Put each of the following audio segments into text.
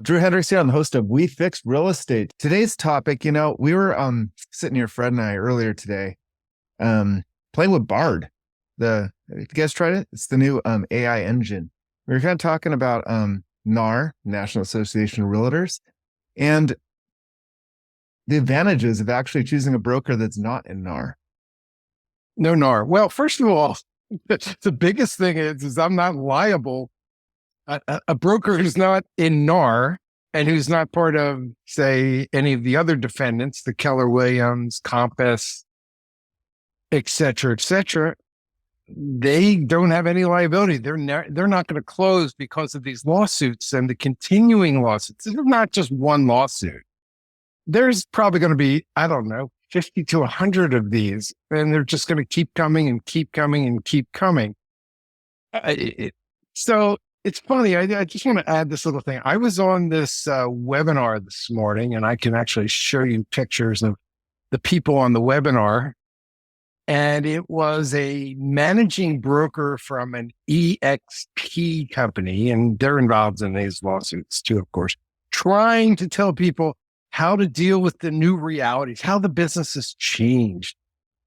Drew Hendricks here. I'm the host of We Fixed Real Estate. Today's topic, we were sitting here, Fred and I, earlier today, playing with Bard. Have you guys tried it? It's the new AI engine. We were kind of talking about NAR, National Association of Realtors, and the advantages of actually choosing a broker that's not in NAR. No NAR. Well, first of all, the biggest thing is I'm not liable. A broker who's not in NAR and who's not part of, say, any of the other defendants, the Keller Williams, Compass, et cetera, they don't have any liability. They're not going to close because of these lawsuits and the continuing lawsuits. It's not just one lawsuit. There's probably going to be, 50 to 100 of these, and they're just going to keep coming and keep coming and keep coming. So it's funny. I just want to add this little thing. I was on this webinar this morning, and I can actually show you pictures of the people on the webinar. And it was a managing broker from an EXP company, and they're involved in these lawsuits too, of course, trying to tell people how to deal with the new realities, how the business has changed.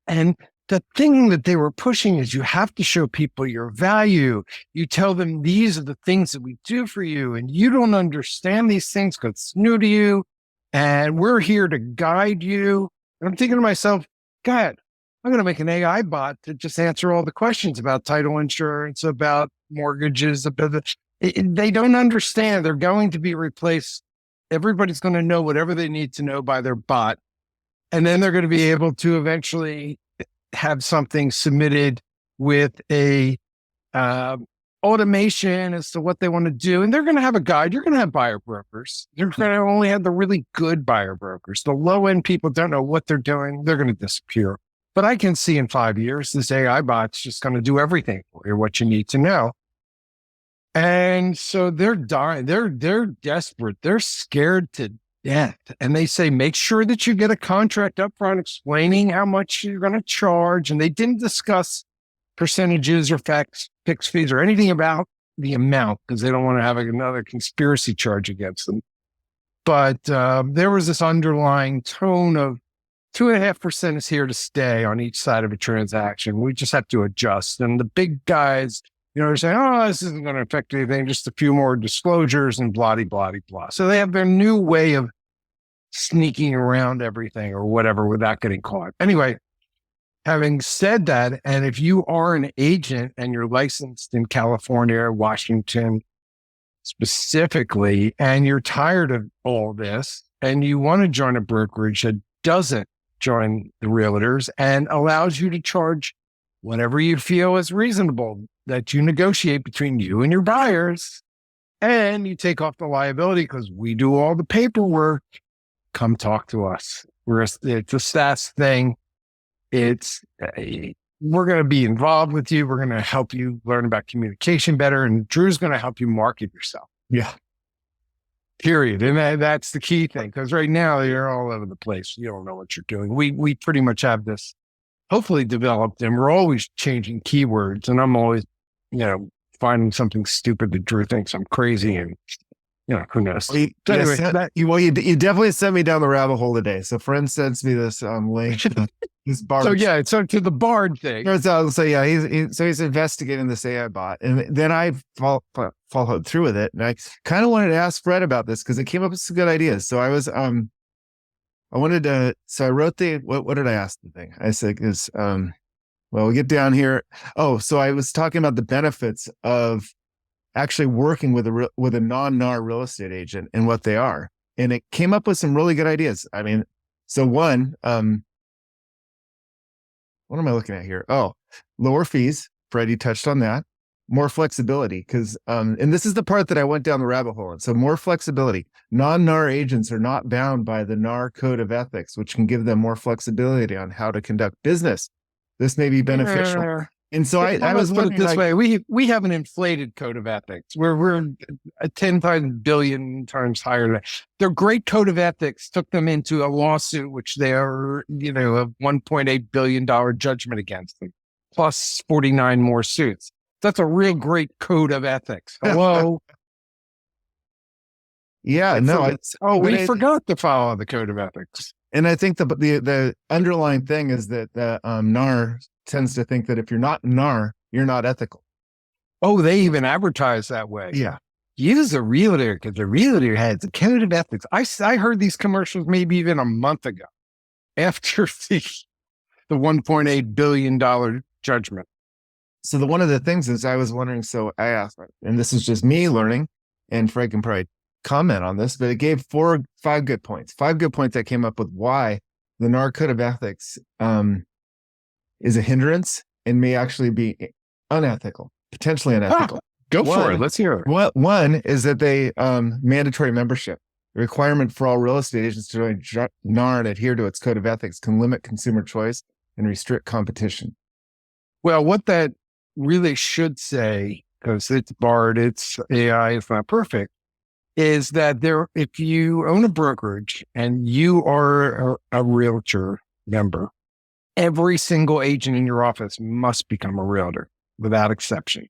And the thing that they were pushing is you have to show people your value. You tell them these are the things that we do for you, and you don't understand these things because it's new to you, and we're here to guide you. And I'm thinking to myself, God, I'm going to make an AI bot to just answer all the questions about title insurance, about mortgages. They don't understand. They're going to be replaced. Everybody's going to know whatever they need to know by their bot. And then they're going to be able to eventually have something submitted with a automation as to what they want to do. And they're going to have a guide. You're going to have buyer brokers. You're going to only have the really good buyer brokers. The low end people don't know what they're doing. They're going to disappear. But I can see in 5 years, this AI bot's just going to do everything for you, what you need to know. And so they're dying. They're desperate. They're scared to death. And they say, make sure that you get a contract up front explaining how much you're going to charge. And they didn't discuss percentages or fixed fees or anything about the amount because they don't want to have another conspiracy charge against them. But there was this underlying tone of 2.5% is here to stay on each side of a transaction. We just have to adjust. And the big guys, they're saying, oh, this isn't going to affect anything, just a few more disclosures and blah, blah, blah. So they have their new way of sneaking around everything or whatever without getting caught. Anyway, having said that, and if you are an agent and you're licensed in California, Washington specifically, and you're tired of all this and you want to join a brokerage that doesn't join the realtors and allows you to charge whatever you feel is reasonable, that you negotiate between you and your buyers, and you take off the liability because we do all the paperwork, come talk to us. It's a SaaS thing. We're going to be involved with you. We're going to help you learn about communication better, and Drew's going to help you market yourself. Yeah. Period. And that's the key thing, because right now you're all over the place. You don't know what you're doing. We pretty much have this hopefully developed, and we're always changing keywords, and I'm always, finding something stupid that Drew thinks I'm crazy, and who knows. Well, you definitely sent me down the rabbit hole today. So friend sends me this link. This Bard. So to the Bard thing. He's investigating this AI bot, and then I followed through with it, and I kind of wanted to ask Fred about this because it came up with some good ideas. So I was I wrote what did I ask the thing? I said, we get down here. Oh, so I was talking about the benefits of actually working with a non-NAR real estate agent and what they are. And it came up with some really good ideas. I mean, so one, what am I looking at here? Oh, lower fees. Freddie touched on that. More flexibility because, and this is the part that I went down the rabbit hole. And so more flexibility. Non-NAR agents are not bound by the NAR code of ethics, which can give them more flexibility on how to conduct business. This may be beneficial. And so I was put it this way: we have an inflated code of ethics. We're 10 billion times higher than that. Their great code of ethics took them into a lawsuit, which they are, a $1.8 billion judgment against them, plus 49 more suits. That's a real great code of ethics. Hello. Yeah, no, it's we forgot to follow the code of ethics. and I think the underlying thing is that the NAR tends to think that if you're not NAR, you're not ethical. Oh, they even advertise that way. Yeah. Use a realtor because the realtor has a code of ethics. I heard these commercials maybe even a month ago after the $1.8 billion judgment. So one of the things is I was wondering, so I asked, and this is just me learning, and Fred can probably comment on this, but it gave 5 good points. 5 good points that came up with why the NAR code of ethics is a hindrance and may actually be unethical, potentially unethical. Go for it. Let's hear it. One is that they mandatory membership. The requirement for all real estate agents to join NAR and adhere to its code of ethics can limit consumer choice and restrict competition. Well, what that really should say, because it's barred, it's AI, it's not perfect, is that if you own a brokerage and you are a realtor member, every single agent in your office must become a realtor without exception.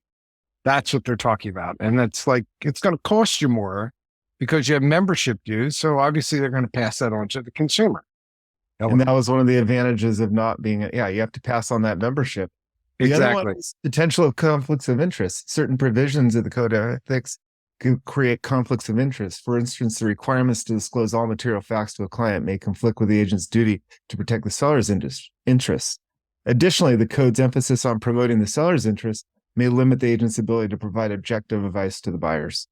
That's what they're talking about. And it's like, it's going to cost you more because you have membership dues. So obviously they're going to pass that on to the consumer. And that was one of the advantages of not being, you have to pass on that membership. The other one is potential of conflicts of interest. Certain provisions of the code of ethics could create conflicts of interest. For instance, the requirements to disclose all material facts to a client may conflict with the agent's duty to protect the seller's interests. Additionally, the code's emphasis on promoting the seller's interests may limit the agent's ability to provide objective advice to the buyers.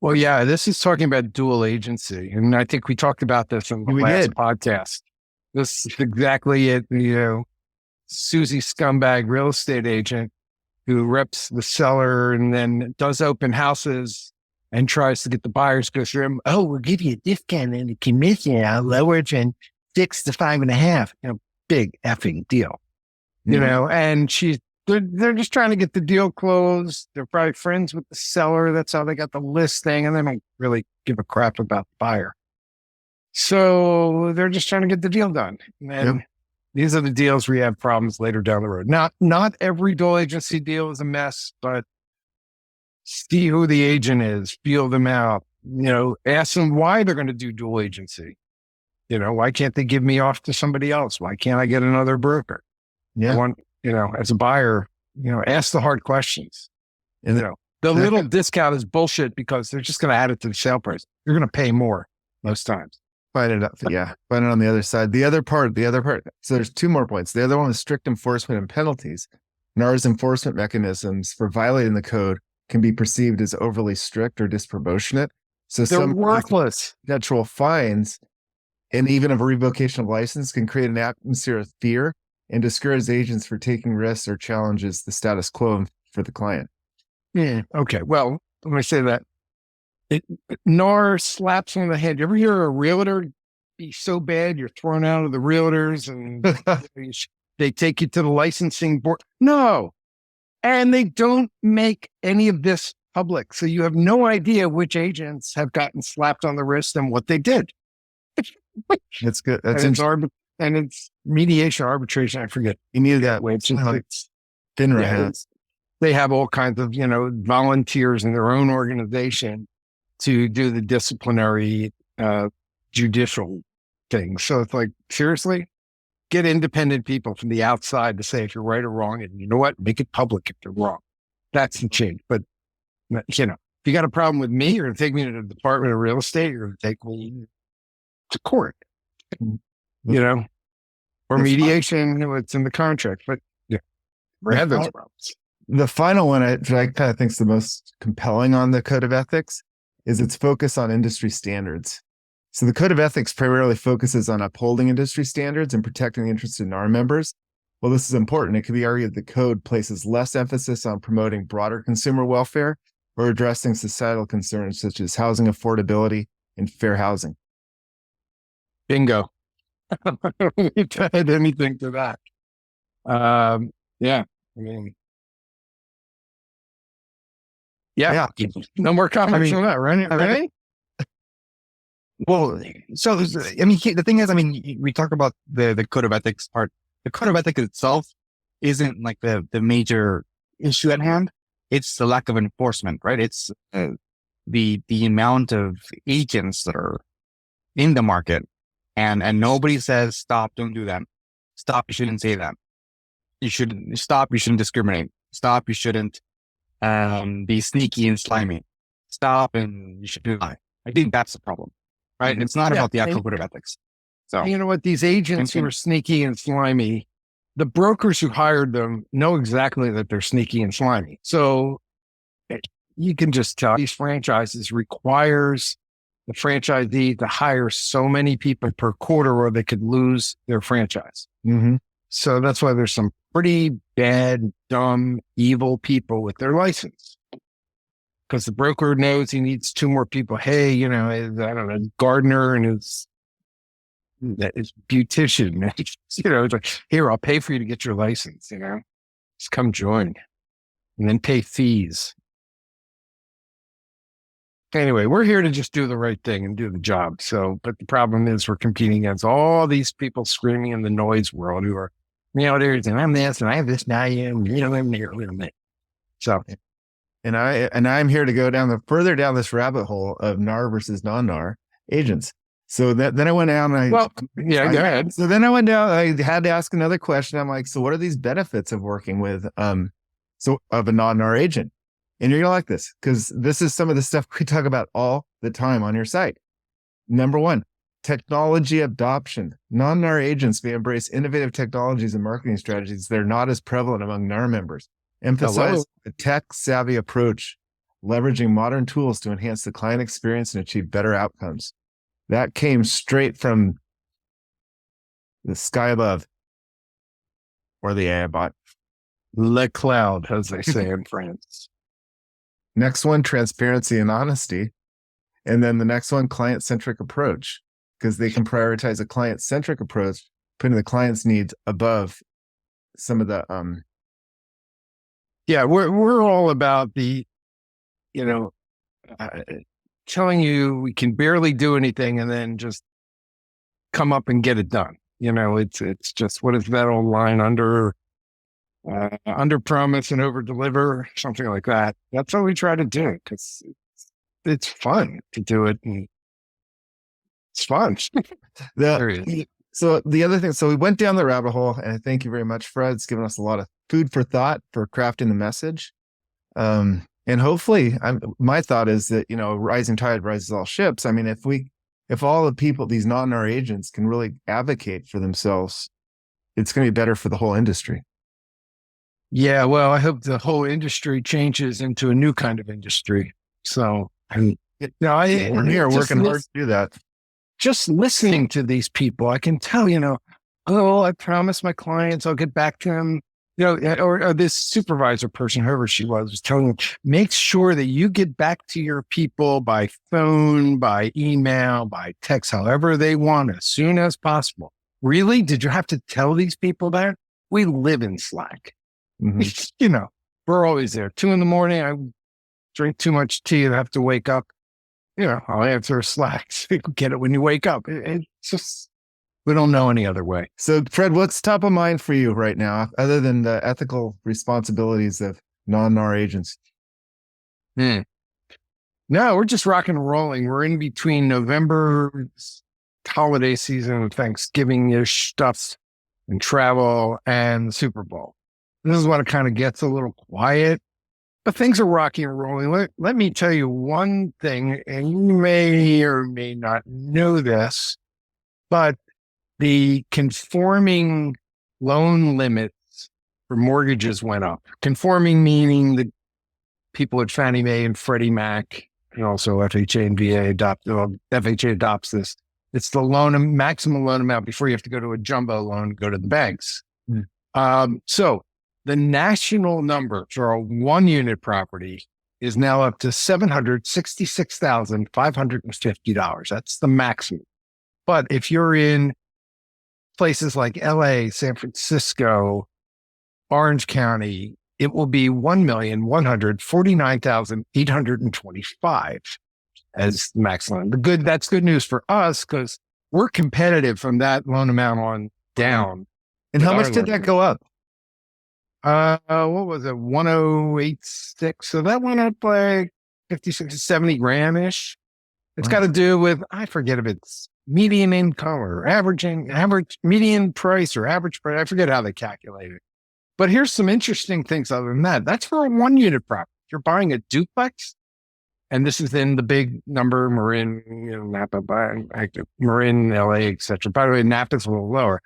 Well, yeah, this is talking about dual agency. And I think we talked about this in the last podcast. This is exactly it. Susie Scumbag real estate agent who reps the seller and then does open houses and tries to get the buyers to go through them. Oh, we'll give you a discount and a commission. I'll lower it from 6 to 5.5. Big effing deal. And they're just trying to get the deal closed. They're probably friends with the seller. That's how they got the listing, and they don't really give a crap about the buyer. So they're just trying to get the deal done. And these are the deals where you have problems later down the road. Not every dual agency deal is a mess, but see who the agent is, feel them out, ask them why they're going to do dual agency. Why can't they give me off to somebody else? Why can't I get another broker? Yeah. As a buyer, ask the hard questions. And the little discount is bullshit because they're just going to add it to the sale price. You're going to pay more most times. Find it on the other side. The other part. So there's 2 more points. The other one is strict enforcement and penalties. NAR's enforcement mechanisms for violating the code can be perceived as overly strict or disproportionate. So they're worthless. Natural fines and even a revocation of license can create an atmosphere of fear and discourage agents for taking risks or challenges the status quo for the client. Yeah. Okay. Well, let me say that. NAR slaps on the head. You ever hear a realtor be so bad you're thrown out of the realtors and they take you to the licensing board? No. And they don't make any of this public. So you have no idea which agents have gotten slapped on the wrist and what they did. That's good. And it's mediation, arbitration. I forget. You need that way. They have all kinds of, volunteers in their own organization to do the disciplinary, judicial things. So it's like, seriously, get independent people from the outside to say if you're right or wrong. And you know what? Make it public if they're wrong. That's the change. But, if you got a problem with me, you're going to take me to the Department of Real Estate. You're going to take me to court. Or mediation, it's in the contract, but we have those problems. The final one, I kind of think is the most compelling on the code of ethics is its focus on industry standards. So the code of ethics primarily focuses on upholding industry standards and protecting the interests of NAR members. Well, this is important. It could be argued the code places less emphasis on promoting broader consumer welfare or addressing societal concerns such as housing affordability and fair housing. Bingo. I don't need to add anything to that. No more comments on that, right? Well, so the thing is, we talk about the code of ethics part. The code of ethics itself isn't like the major issue at hand. It's the lack of enforcement, right? It's the amount of agents that are in the market, and nobody says stop, don't do that. Stop, you shouldn't say that. You shouldn't stop, you shouldn't discriminate. Stop, you shouldn't be sneaky and slimy. Stop, and you shouldn't lie. I think that's the problem, right? It's not about the actual code of ethics. So you know what? These agents who are sneaky and slimy, the brokers who hired them know exactly that they're sneaky and slimy. So you can just tell these franchises requires the franchisee to hire so many people per quarter or they could lose their franchise. Mm-hmm. So that's why there's some pretty bad, dumb, evil people with their license. Because the broker knows he needs 2 more people. Hey, I don't know, gardener and his beautician. It's like, here, I'll pay for you to get your license, just come join and then pay fees. Anyway, we're here to just do the right thing and do the job. So, but the problem is we're competing against all these people screaming in the noise world who are, there's, and I'm this and I have this value, I'm there. So, and I'm here to go further down this rabbit hole of NAR versus non-NAR agents. So then I went down and go ahead. So then I went down, I had to ask another question. I'm like, so what are these benefits of working with, of a non-NAR agent? And you're going to like this because this is some of the stuff we talk about all the time on your site. Number 1, technology adoption. Non-NAR agents may embrace innovative technologies and marketing strategies that are not as prevalent among NAR members. Emphasize a tech-savvy approach, leveraging modern tools to enhance the client experience and achieve better outcomes. That came straight from the sky above, or the AI bot. Le cloud, as they say in France. Next one, transparency and honesty. And then the next one, client-centric approach, because they can prioritize a client-centric approach, putting the client's needs above some of the Yeah, we're all about the, telling you we can barely do anything and then just come up and get it done. It's just, what is that old line, under promise and over deliver, something like that. That's what we try to do because it's fun to do it. And it's fun. So the other thing, so we went down the rabbit hole, and thank you very much, Fred. It's given us a lot of food for thought for crafting the message. And hopefully my thought is that, rising tide rises all ships. I mean, if all the people, these non-NAR agents can really advocate for themselves, it's going to be better for the whole industry. Yeah, well, I hope the whole industry changes into a new kind of industry. So, we're here working hard to do that. Just listening to these people, I can tell, I promised my clients I'll get back to them. Or this supervisor person, whoever she was telling them, make sure that you get back to your people by phone, by email, by text, however they want, as soon as possible. Really? Did you have to tell these people that? We live in Slack. Mm-hmm. We're always there. 2 a.m, I drink too much tea and have to wake up. I'll answer Slack. Get it when you wake up. It's just, we don't know any other way. So, Fred, what's top of mind for you right now, other than the ethical responsibilities of non-NAR agents? No, we're just rocking and rolling. We're in between November holiday season, Thanksgiving-ish stuff, and travel, and the Super Bowl. This is when it kind of gets a little quiet, but things are rocking and rolling. Let me tell you one thing, and you may or may not know this, but the conforming loan limits for mortgages went up. Conforming meaning the people at Fannie Mae and Freddie Mac, and also FHA and VA FHA adopts this. It's the maximum loan amount before you have to go to a jumbo loan, go to the banks. So the national number for a 1-unit property is now up to $766,550. That's the maximum. But if you're in places like LA, San Francisco, Orange County, it will be $1,149,825 as the max loan. That's good news for us because we're competitive from that loan amount on down. And how much did that go up? What was it? 1,086. So that went up like 50, 60, 70 grand-ish. It's Wow. got to do with, I forget if it's median income or average median price or average price. I forget how they calculate it. But here's some interesting things other than that. That's for a 1-unit property. If you're buying a duplex, and this is in the big number, Marin, Napa, Marin, LA, et cetera. By the way, Napa's a little lower.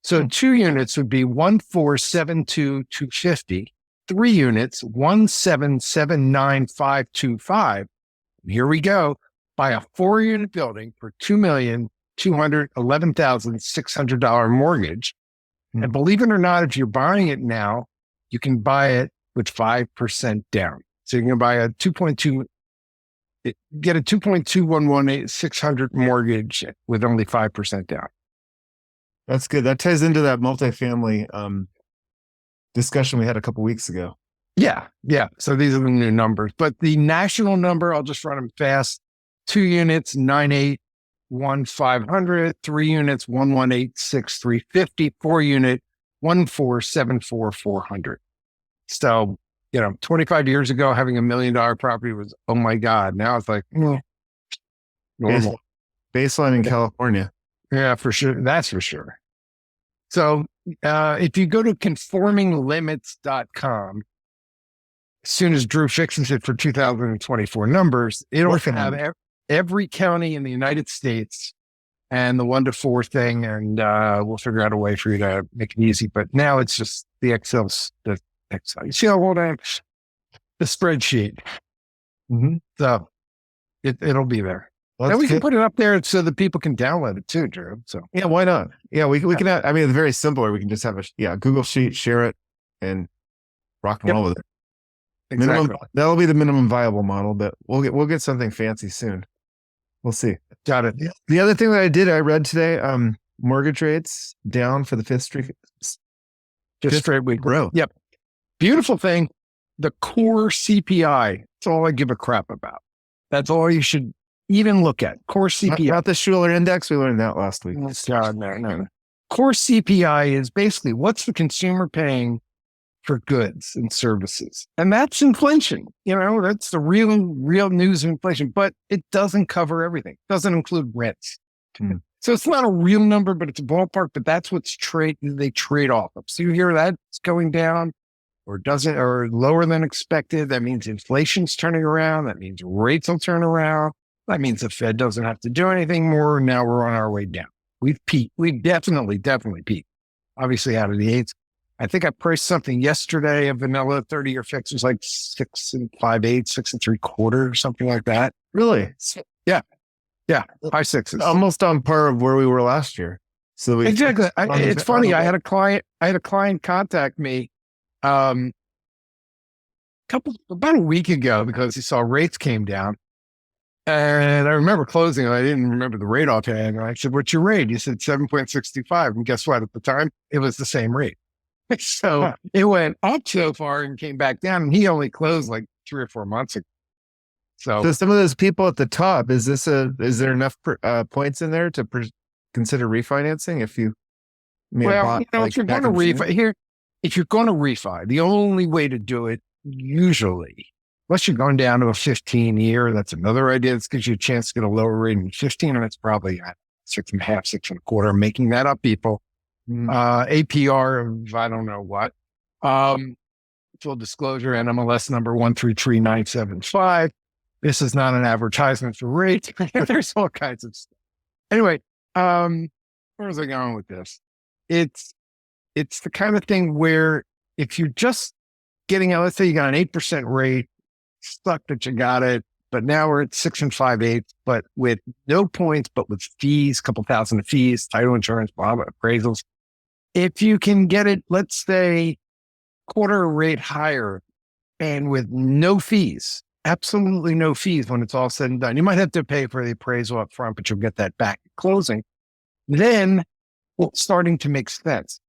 So 2 units would be 1,472,250. 3 units, 1,779,525. Here we go. Buy a 4-unit building for $2,211,600 mortgage. And believe it or not, if you're buying it now, you can buy it with 5% down. So you can buy a get a 2,211,600 mortgage with only 5% down. That's good. That ties into that multifamily discussion we had a couple weeks ago. Yeah. So these are the new numbers, but the national number, I'll just run them fast. 2 units, 981,500. 3 units, 1,186,350. 4 unit, 1,474,400. So, 25 years ago, having $1 million property was, oh my God. Now it's like, normal. Baseline in California. Yeah, for sure. That's for sure. So if you go to conforminglimits.com, as soon as Drew fixes it for 2024 numbers, it'll have every county in the United States and the 1 to 4 thing. And we'll figure out a way for you to make it easy. But now it's just the Excel. You see how old I am? The spreadsheet. Mm-hmm. So it'll be there. Well, and we can put it up there so that people can download it too, Drew. So yeah, why not? Yeah, we can have, I mean, it's very simple. Or we can just have a Google Sheet, share it, and rock and roll with it. exactly. That'll be the minimum viable model, but we'll get something fancy soon. We'll see. Got it. The other thing that I read today, mortgage rates down for the fifth straight week. row. Yep. Beautiful thing. The core CPI. That's all I give a crap about. That's all you should even look at. Core CPI. Not the Schuler index. We learned that last week. God, no. Core CPI is basically what's the consumer paying for goods and services. And that's inflation. That's the real news of inflation, but it doesn't cover everything. It doesn't include rents. So it's not a real number, but it's a ballpark, but that's what's they trade off of. So you hear that's going down or lower than expected. That means inflation's turning around. That means rates will turn around. That means the Fed doesn't have to do anything more. Now we're on our way down. We've peaked. We've definitely peaked. Obviously out of the 8s. I think I priced something yesterday, a vanilla 30-year fix was like 6 5/8, 6 3/4, something like that. Really? Yeah. High 6s. Almost on par of where we were last year. So exactly. It's funny. I had a client contact me about a week ago because he saw rates came down. And I remember closing. I didn't remember the rate offhand. And I said, "What's your rate?" He said 7.65. And guess what? At the time, it was the same rate. So it went up so far and came back down. And he only closed like 3 or 4 months ago. So some of those people at the top, is there enough points in there to consider refinancing? If you if you're going to refi, the only way to do it usually, unless you're going down to a 15-year, that's another idea. This gives you a chance to get a lower rate in 15, and it's probably 6.5, 6.25. I'm making that up, people. APR of I don't know what. Full disclosure, NMLS number 133,975. This is not an advertisement for rates. There's all kinds of stuff. Anyway, where was I going with this? It's the kind of thing where if you're just getting out, let's say you got an 8% rate, stuck that you got it, but now we're at 6 5/8, but with no points, but with fees, a couple thousand of fees, title insurance, blah, blah, appraisals. If you can get it, let's say quarter rate higher and with no fees, absolutely no fees when it's all said and done. You might have to pay for the appraisal up front, but you'll get that back at closing. Then it's starting to make sense.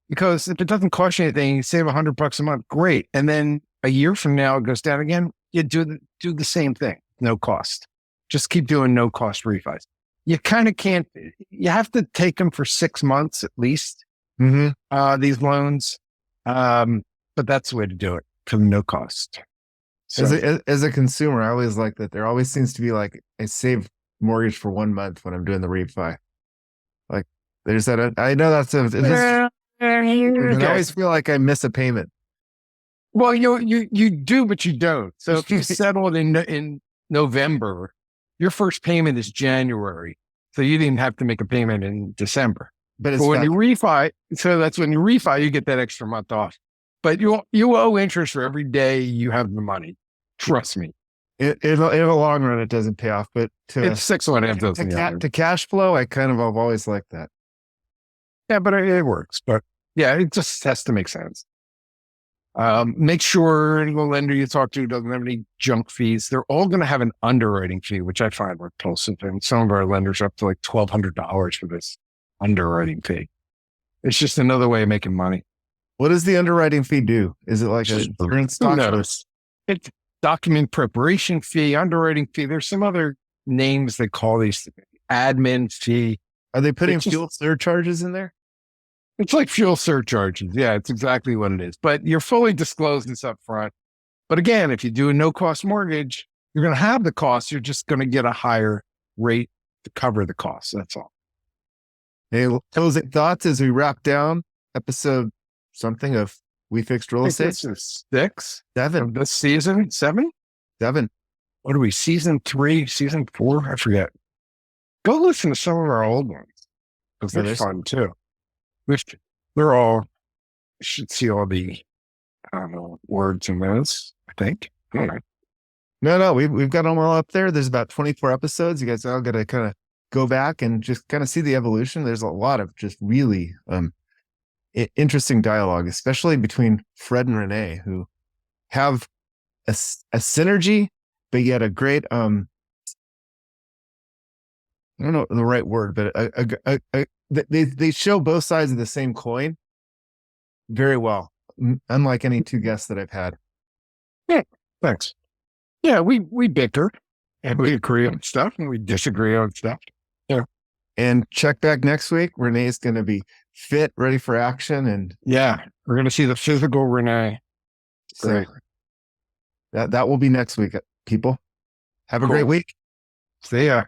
Because if it doesn't cost you anything, you save $100 a month, great. And then a year from now, it goes down again. You do the same thing, no cost. Just keep doing no cost refis. You kind of can't, you have to take them for 6 months at least, these loans. But that's the way to do it for no cost. As a consumer, I always like that. There always seems to be like a save mortgage for 1 month when I'm doing the refi. Like there's that. I know that's I always feel like I miss a payment. Well, you do, but you don't. So if you settle it in November, your first payment is January. So you didn't have to make a payment in December. But when you refi, so that's when you refi, you get that extra month off. But you owe interest for every day you have the money. Trust me. In the long run, it doesn't pay off. But it's 6.5 to cash flow, I've always liked that. Yeah, but it works. But yeah, it just has to make sense. Make sure the lender you talk to doesn't have any junk fees. They're all going to have an underwriting fee, which I find repulsive. And some of our lenders are up to like $1,200 for this underwriting fee. It's just another way of making money. What does the underwriting fee do? Is it like a current stock? It's document preparation fee, underwriting fee. There's some other names they call these. Admin fee. Are they putting fuel surcharges in there? It's like fuel surcharges. Yeah, it's exactly what it is. But you're fully disclosed this up front. But again, if you do a no-cost mortgage, you're going to have the cost. You're just going to get a higher rate to cover the cost. That's all. Hey, closing thoughts as we wrap down episode something of We Fixed Real Estate? This is 6? 7. Of this season? 7? 7. What are we? Season 3? Season 4? I forget. Go listen to some of our old ones. Because they're fun too. They're all, you should see all the, I don't know, words in those, I think. All right. No, we've got them all up there. There's about 24 episodes. You guys all got to kind of go back and just kind of see the evolution. There's a lot of just really interesting dialogue, especially between Fred and René, who have a synergy, but yet a great, I don't know the right word, but they show both sides of the same coin very well, unlike any two guests that I've had. Yeah, thanks. Yeah, we bicker and we agree on stuff and we disagree on stuff. Yeah. And check back next week. René's going to be fit, ready for action. And yeah, we're going to see the physical René. Great. So that will be next week, people. Have a great week. See ya.